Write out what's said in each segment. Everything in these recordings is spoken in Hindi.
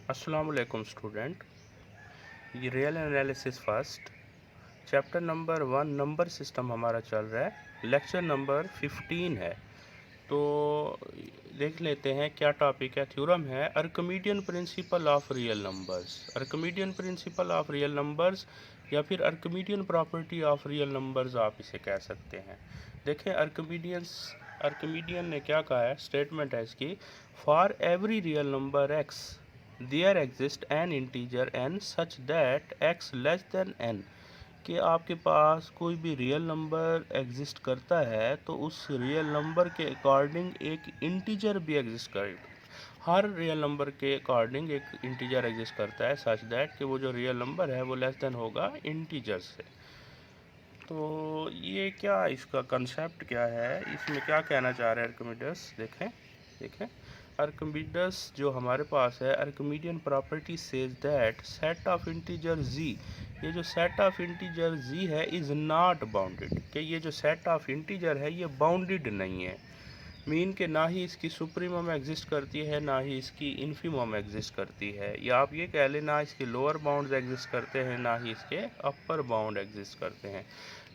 अस्सलाम वालेकुम स्टूडेंट। ये real analysis first chapter number 1 number system हमारा चल रहा है। लेक्चर नंबर 15 है। तो देख लेते हैं क्या टॉपिक है। थ्योरम है Archimedean principle of real numbers. Archimedean principle of real numbers या फिर Archimedean property of real numbers आप इसे कह सकते हैं। देखें आर्किमिडियन ने क्या कहा है, स्टेटमेंट है इसकी। For every real number X there exist an integer n such that x less than n। कि आपके पास कोई भी रियल नंबर एग्जिस्ट करता है तो उस रियल नंबर के अकॉर्डिंग एक इंटीजर भी एग्जिस्ट करेगा। हर रियल नंबर के अकॉर्डिंग एक इंटीजर एग्जिस्ट करता है सच दैट कि वो जो रियल नंबर है वो लेस देन होगा इंटीजर से। तो ये क्या इसका कंसेप्ट क्या है, इसमें क्या कहना चाह रहे हैं आर्किमिडीज। देखें आर्किमिडीज जो हमारे पास है, Archimedean property says that set of integer z, ये जो सेट ऑफ इंटीजर z है इज़ नॉट बाउंडेड। कि ये जो सेट ऑफ इंटीजर है ये बाउंडेड नहीं है। मीन के ना ही इसकी सुप्रीमम एग्जिस्ट करती है ना ही इसकी इन्फीमम एग्जिस्ट करती है, या आप ये कह लें ना इसके लोअर बाउंड्स एग्जिस्ट करते हैं ना ही इसके अपर बाउंड एग्जिस्ट करते हैं।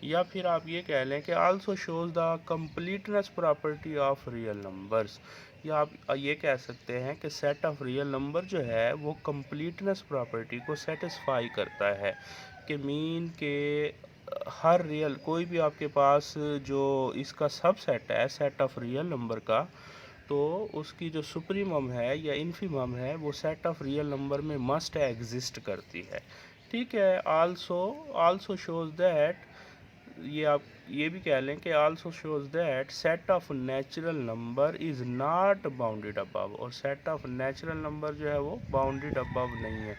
या फिर आप ये कह लें कि also shows the completeness property of real numbers. या आप ये कह सकते हैं कि सेट ऑफ रियल नंबर जो है वो कंप्लीटनेस प्रॉपर्टी को सेटिस्फाई करता है। कि मीन के हर रियल कोई भी आपके पास जो इसका सबसेट है सेट ऑफ रियल नंबर का, तो उसकी जो सुप्रीमम है या इन्फीमम है वो सेट ऑफ रियल नंबर में मस्ट एग्जिस्ट करती है। ठीक है। आल्सो शोज दैट, ये आप ये भी कह लें कि also shows that set of natural number is not bounded above. और सेट ऑफ नेचुरल नंबर जो है वो बाउंडेड अबव नहीं है।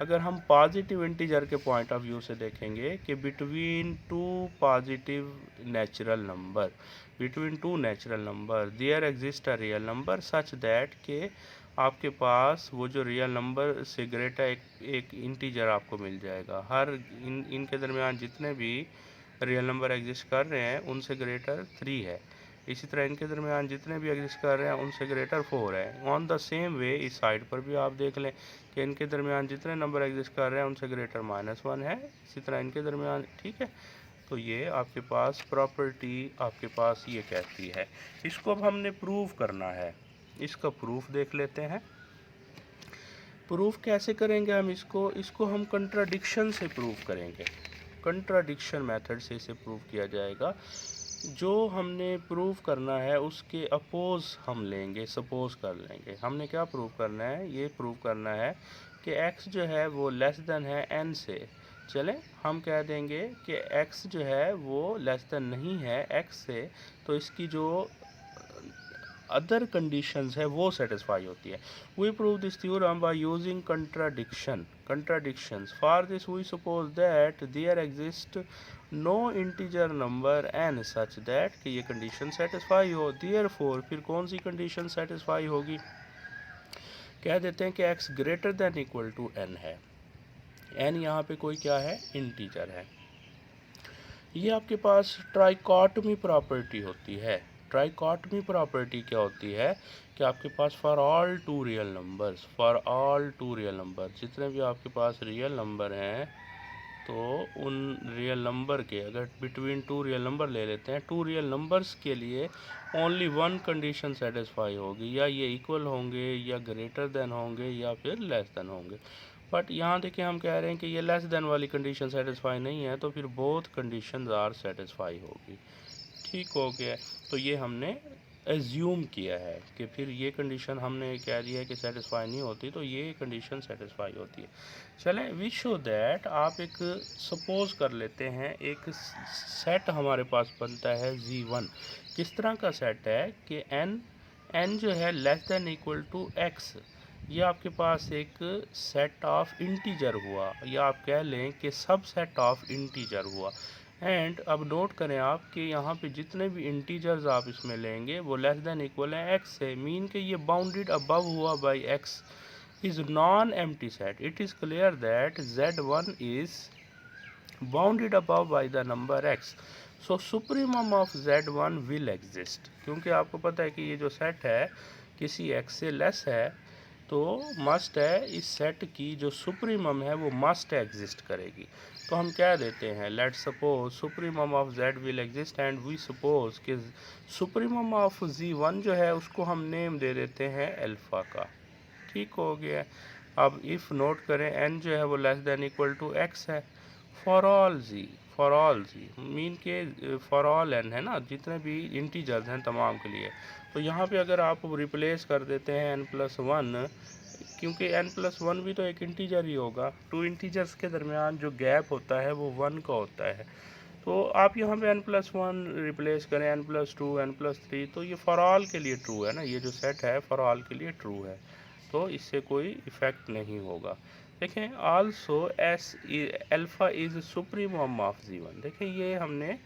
अगर हम पॉजिटिव इंटीजर के पॉइंट ऑफ व्यू से देखेंगे कि between two natural number there exist a real number such that के आपके पास वो जो रियल नंबर से ग्रेटर एक इंटीजर आपको मिल जाएगा। हर इनके दरमियान जितने भी रियल नंबर एग्जिस्ट कर रहे हैं उनसे ग्रेटर 3 है। इसी तरह इनके दरमियान जितने भी एग्जिस्ट कर रहे हैं उनसे ग्रेटर 4 है। ऑन द सेम वे इस साइड पर भी आप देख लें कि इनके दरमियान जितने नंबर एग्जिस्ट कर रहे हैं उनसे ग्रेटर -1 है। इसी तरह इनके दरमियान, ठीक है। तो ये आपके पास प्रॉपर्टी आपके पास ये कहती है। इसको अब हमने प्रूव करना है। इसका प्रूफ देख लेते हैं। प्रूफ कैसे करेंगे हम इसको हम कंट्राडिक्शन से प्रूव करेंगे। कंट्राडिक्शन मेथड से इसे प्रूव किया जाएगा। जो हमने प्रूव करना है उसके अपोज हम लेंगे, सपोज कर लेंगे। हमने क्या प्रूव करना है, ये प्रूव करना है कि x जो है वो लेस देन है n से। चलें हम कह देंगे कि x जो है वो लेस देन नहीं है x से, तो इसकी जो अदर कंडीशंस है वो सेटिस्फाई होती है। We prove this theorem by using contradictions. For this we suppose that there exist no integer number n such that कि ये कंडीशन सेटिस्फाई हो। देयरफॉर फिर कौन सी कंडीशन सेटिस्फाई होगी, कह देते हैं कि x greater than equal to n है। n यहाँ पे कोई क्या है, इंटीजर है। ये आपके पास ट्राइकॉटमी प्रॉपर्टी होती है। ट्राइकॉटमी प्रॉपर्टी क्या होती है कि आपके पास for all two real number जितने भी आपके पास रियल नंबर हैं, तो उन रियल नंबर के अगर बिटवीन टू रियल नंबर ले लेते हैं, टू रियल नंबर्स के लिए ओनली वन कंडीशन सेटिस्फाई होगी, या ये इक्वल होंगे या ग्रेटर देन होंगे या फिर लेस देन होंगे। बट यहाँ देखिए हम कह रहे हैं कि ये लेस देन वाली कंडीशन सेटिस्फाई नहीं है, तो फिर बोथ कंडीशंस आर सेटिस्फाई होगी। ठीक हो गया। तो ये हमने एज्यूम किया है कि फिर ये कंडीशन हमने कह दिया है कि सेटिस्फाई नहीं होती, तो ये कंडीशन सेटिस्फाई होती है। चलें वी शो दैट, आप एक सपोज कर लेते हैं एक सेट हमारे पास बनता है Z1। किस तरह का सेट है कि n जो है less than equal to x, ये आपके पास एक सेट ऑफ इंटीजर हुआ, या आप कह लें कि सब सेट ऑफ इंटीजर हुआ। एंड अब नोट करें आप कि यहाँ पे जितने भी इंटीजर्स आप इसमें लेंगे वो लेस देन इक्वल है x से। मीन के ये बाउंडेड अबव हुआ by x is non empty set. It is clear that Z1 is bounded above by the number x। So supremum of Z1 will exist. क्योंकि आपको पता है कि ये जो सेट है किसी x से लेस है, तो मस्ट है इस सेट की जो सुप्रीमम है वो मस्ट एग्जिस्ट करेगी। तो हम क्या देते हैं, let suppose supremum of z will exist and we suppose कि सुप्रीमम ऑफ z1 जो है उसको हम नेम दे देते हैं अल्फ़ा का। ठीक हो गया। अब इफ़ नोट करें n जो है वो less than equal to x है फॉर ऑल जी मीन के फॉर ऑल n है ना, जितने भी इंटीजर्स हैं तमाम के लिए। तो यहाँ पे अगर आप रिप्लेस कर देते हैं n+1, क्योंकि n+1 भी तो एक इंटीजर ही होगा, टू इंटीजर्स के दरमियान जो गैप होता है वो 1 का होता है। तो आप यहाँ पे n+1 रिप्लेस करें, n+2, n+3, तो ये फॉर ऑल के लिए ट्रू है ना, ये जो सेट है फॉर ऑल के लिए ट्रू है, तो इससे कोई इफ़ेक्ट नहीं होगा। देखें also S alpha is supremum of z1। देखें ये हमने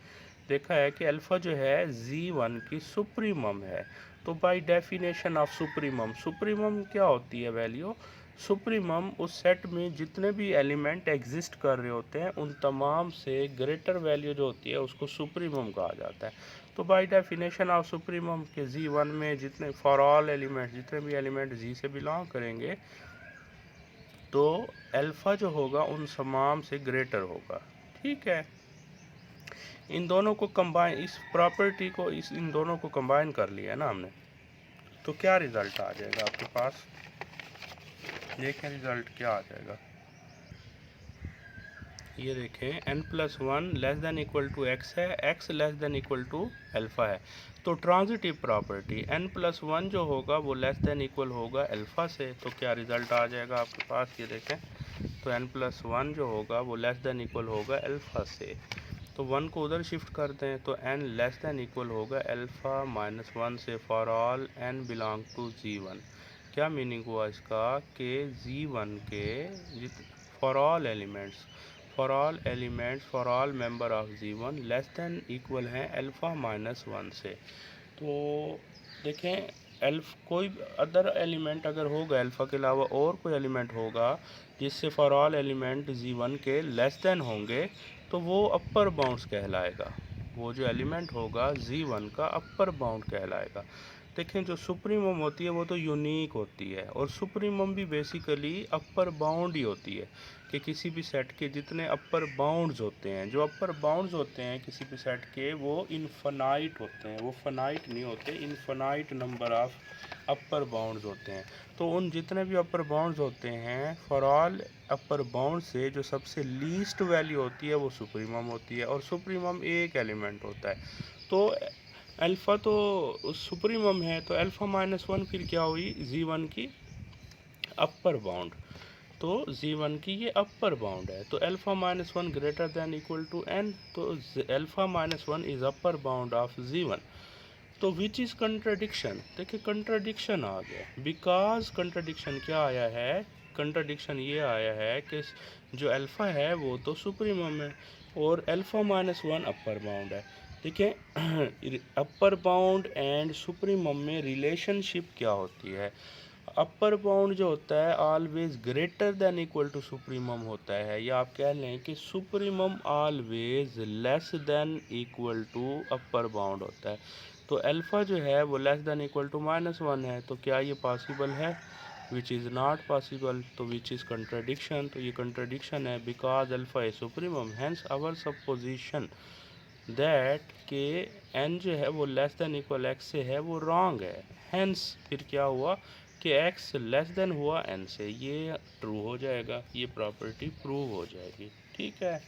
देखा है कि अल्फ़ा जो है z1 की सुप्रीमम है। तो बाय डेफिनेशन ऑफ सुप्रीमम क्या होती है वैल्यू, सुप्रीमम उस सेट में जितने भी एलिमेंट एग्जिस्ट कर रहे होते हैं उन तमाम से ग्रेटर वैल्यू जो होती है उसको सुप्रीमम कहा जाता है। तो बाय डेफिनेशन ऑफ सुप्रीमम के z1 में जितने फॉर ऑल एलिमेंट जितने भी एलिमेंट z से बिलोंग करेंगे तो अल्फ़ा जो होगा उन तमाम से ग्रेटर होगा। ठीक है, इन दोनों को कंबाइन, इस प्रॉपर्टी को इन दोनों को कंबाइन कर लिया ना हमने, तो क्या रिज़ल्ट आ जाएगा आपके पास, देखें रिज़ल्ट क्या आ जाएगा। ये देखें n+1 less than equal to x है, x less than equal to alpha है। तो ट्रांजिटिव प्रॉपर्टी n+1 जो होगा वो लेस देन इक्वल होगा अल्फ़ा से, तो क्या रिज़ल्ट आ जाएगा आपके पास, ये देखें। तो n+1 जो होगा वो लेस देन इक्वल होगा अल्फ़ा से, तो 1 को उधर शिफ्ट करते हैं तो n लेस देन इक्वल होगा अल्फ़ा माइनस 1 से for all n belong to z1। क्या मीनिंग हुआ इसका कि z1 के for all member of z1 less than equal हैं अल्फ़ा माइनस 1 से। तो देखें कोई अदर एलिमेंट अगर होगा अल्फ़ा के अलावा और कोई एलिमेंट होगा जिससे फॉर ऑल एलिमेंट z1 के लेस देन होंगे तो वो अपर बाउंड्स कहलाएगा, वो जो एलिमेंट होगा z1 का अपर बाउंड कहलाएगा। देखें जो सुप्रीमम होती है वो तो यूनिक होती है, और सुप्रीमम भी बेसिकली अपर बाउंड ही होती है कि किसी भी सेट के जितने अपर बाउंड्स होते हैं, जो अपर बाउंड्स होते हैं किसी भी सेट के वो इनफाइनाइट होते हैं, वो फाइनाइट नहीं होते, infinite number of upper bounds होते हैं। तो उन जितने भी अपर बाउंड्स होते हैं फॉर ऑल अपर बाउंड से जो सबसे लीस्ट वैल्यू होती है वो सुप्रीमम होती है, और सुप्रीमम एक एलिमेंट होता है। तो अल्फ़ा तो सुप्रीमम है, तो अल्फ़ा माइनस 1 फिर क्या हुई, z1 की अपर बाउंड, तो z1 की ये अपर बाउंड है। तो alpha minus 1 greater than equal to n, तो alpha minus 1 is upper bound of z1। तो विच इज़ कंट्राडिक्शन, देखिए कंट्राडिक्शन आ गया, बिकॉज कंट्राडिक्शन क्या आया है, कंट्राडिक्शन ये आया है कि जो अल्फ़ा है वो तो सुप्रीमम है और अल्फ़ा माइनस 1 अपर बाउंड है। देखिए अपर बाउंड एंड सुप्रीमम में रिलेशनशिप क्या होती है, अपर बाउंड जो होता है always greater than equal to supremum होता है, या आप कह लें कि supremum always less than equal to upper bound होता है। तो अल्फ़ा जो है वो लेस देन इक्वल टू -1 है, तो क्या ये पॉसिबल है, विच इज़ नॉट पॉसिबल। तो विच इज़ कंट्राडिक्शन, तो ये कंट्राडिक्शन है, because alpha is supremum, hence our supposition that के n जो है वो लेस देन इक्वल x से है वो रॉन्ग है। हैंस फिर क्या हुआ कि x लेस देन हुआ n से, ये ट्रू हो जाएगा, ये प्रॉपर्टी प्रूव हो जाएगी। ठीक है,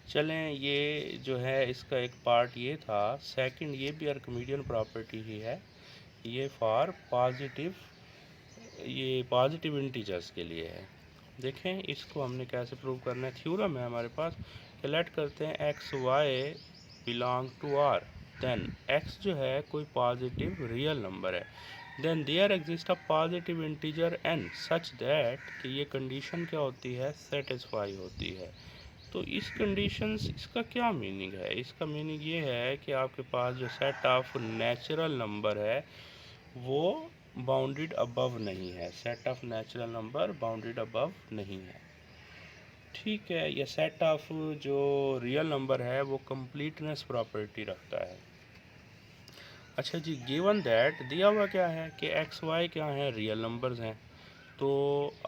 चलें ये जो है इसका एक पार्ट ये था। सेकंड ये भी आर्किमिडियन प्रॉपर्टी ही है, ये फॉर पॉजिटिव, ये पॉजिटिव इंटीजर्स के लिए है। देखें इसको हमने कैसे प्रूव करना है, थ्योरम है हमारे पास, लेट करते हैं X Y belong to R, then X जो है कोई पॉजिटिव रियल नंबर है, then there exist a positive integer n such that कि ये कंडीशन क्या होती है, सेटिस्फाई होती है। तो इस कंडीशंस, इसका क्या मीनिंग है, इसका मीनिंग ये है कि आपके पास जो सेट ऑफ नेचुरल नंबर है वो बाउंडेड अबव नहीं है, set of natural number bounded above नहीं है। ठीक है, यह सेट ऑफ जो रियल नंबर है वो कंप्लीटनेस प्रॉपर्टी रखता है। अच्छा जी, गिवन दैट दिया हुआ क्या है कि एक्स वाई क्या है, रियल नंबर्स हैं। तो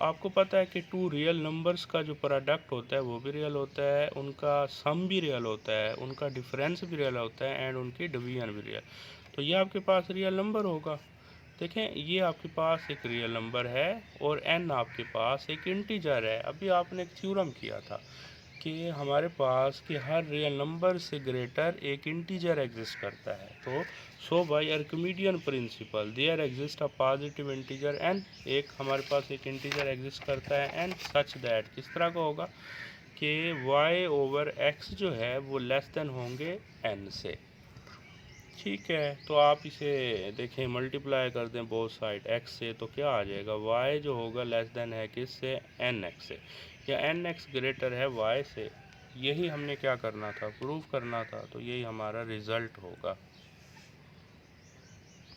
आपको पता है कि टू रियल नंबर्स का जो प्रोडक्ट होता है वो भी रियल होता है, उनका सम भी रियल होता है, उनका डिफरेंस भी रियल होता है एंड उनकी डिवीजन भी रियल। तो ये आपके पास रियल नंबर होगा। देखें, ये आपके पास एक रियल नंबर है और n आपके पास एक इंटीजर है। अभी आपने एक थ्योरम किया था कि हमारे पास कि हर रियल नंबर से ग्रेटर एक इंटीजर एग्जिस्ट करता है। तो so by Archimedean principle there exist a positive integer n, एक हमारे पास एक इंटीजर एग्जिस्ट करता है n सच दैट किस तरह का होगा कि y ओवर x जो है वो लेस देन होंगे n से। ठीक है, तो आप इसे देखें, मल्टीप्लाई कर दें बोथ साइड x से, तो क्या आ जाएगा, y जो होगा लेस देन है किससे, nx से, या nx ग्रेटर है y से। यही हमने क्या करना था, प्रूव करना था। तो यही हमारा रिज़ल्ट होगा।